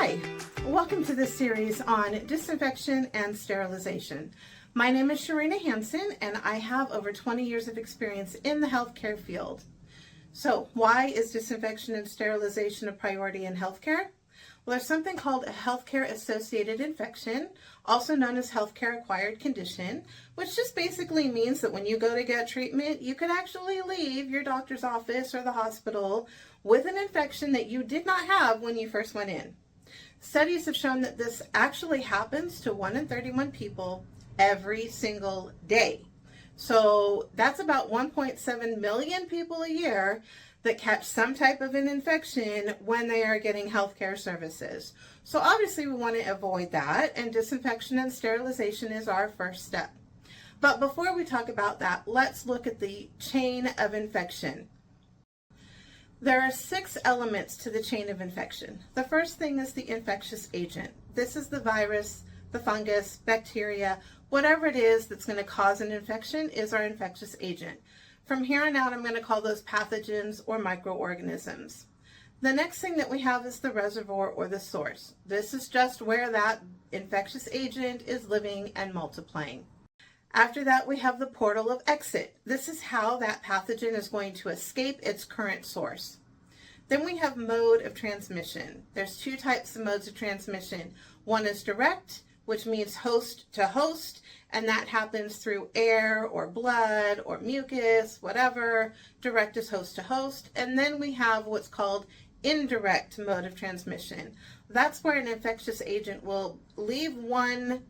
Hi, welcome to this series on disinfection and sterilization. My name is Sherrina and I have over 20 years of experience in the healthcare field. So why is disinfection and sterilization a priority in healthcare? Well, there's something called a healthcare-associated infection, also known as healthcare-acquired condition, which just basically means that when you go to get treatment, you could actually leave your doctor's office or the hospital with an infection that you did not have when you first went in. Studies have shown that this actually happens to 1 in 31 people every single day. So that's about 1.7 million people a year that catch some type of an infection when they are getting healthcare services. So obviously we want to avoid that, and disinfection and sterilization is our first step. But before we talk about that, let's look at the chain of infection. There are 6 elements to the chain of infection. The first thing is the infectious agent. This is the virus, the fungus, bacteria, whatever it is that's going to cause an infection is our infectious agent. From here on out, I'm going to call those pathogens or microorganisms. The next thing that we have is the reservoir or the source. This is just where that infectious agent is living and multiplying. After that, we have the portal of exit. This is how that pathogen is going to escape its current source. Then we have mode of transmission. There's 2 types of modes of transmission. One is direct, which means host to host, and that happens through air or blood or mucus, whatever. Direct is host to host. And then we have what's called indirect mode of transmission. That's where an infectious agent will leave one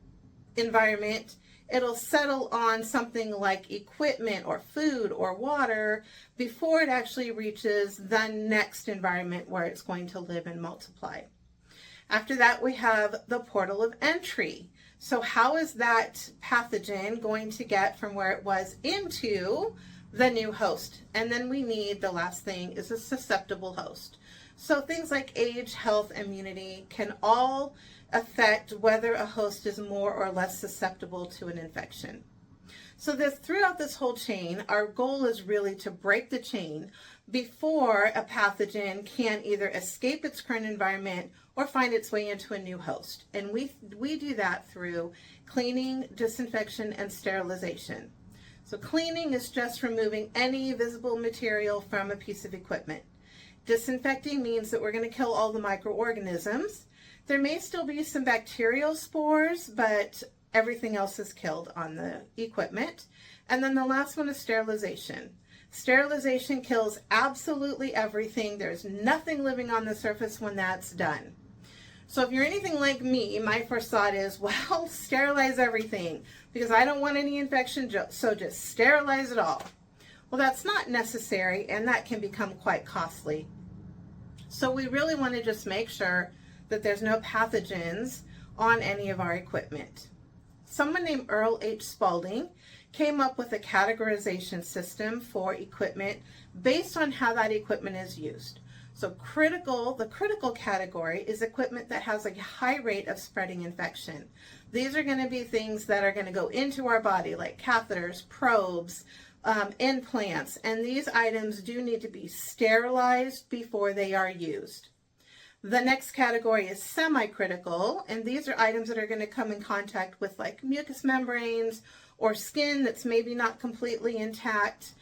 environment. It'll settle on something like equipment or food or water before it actually reaches the next environment where it's going to live and multiply. After that, we have the portal of entry. So how is that pathogen going to get from where it was into the new host? And then we need, the last thing is a susceptible host. So things like age, health, immunity can all affect whether a host is more or less susceptible to an infection. So throughout this whole chain, our goal is really to break the chain before a pathogen can either escape its current environment or find its way into a new host. And we do that through cleaning, disinfection, and sterilization. So cleaning is just removing any visible material from a piece of equipment. Disinfecting means that we're going to kill all the microorganisms. There may still be some bacterial spores, but everything else is killed on the equipment. And then the last one is sterilization. Sterilization kills absolutely everything. There's nothing living on the surface when that's done. So if you're anything like me, my first thought is, well, sterilize everything because I don't want any infection, so just sterilize it all. Well, that's not necessary, and that can become quite costly. So we really want to just make sure that there's no pathogens on any of our equipment. Someone named Earl H. Spalding came up with a categorization system for equipment based on how that equipment is used. So the critical category is equipment that has a high rate of spreading infection. These are going to be things that are going to go into our body, like catheters, probes, implants, and these items do need to be sterilized before they are used. The next category is semi-critical, and these are items that are going to come in contact with like mucous membranes or skin that's maybe not completely intact.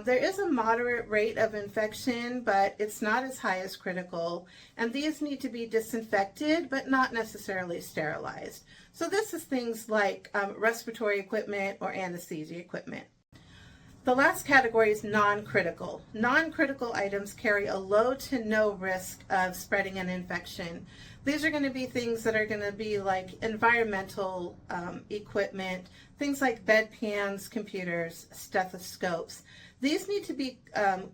There is a moderate rate of infection, but it's not as high as critical, and these need to be disinfected, but not necessarily sterilized. So this is things like respiratory equipment or anesthesia equipment. The last category is non-critical. Non-critical items carry a low to no risk of spreading an infection. These are going to be things that are going to be like environmental equipment, things like bedpans, computers, stethoscopes. These need to be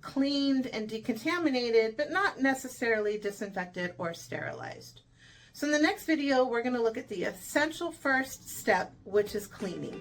cleaned and decontaminated, but not necessarily disinfected or sterilized. So in the next video, we're going to look at the essential first step, which is cleaning.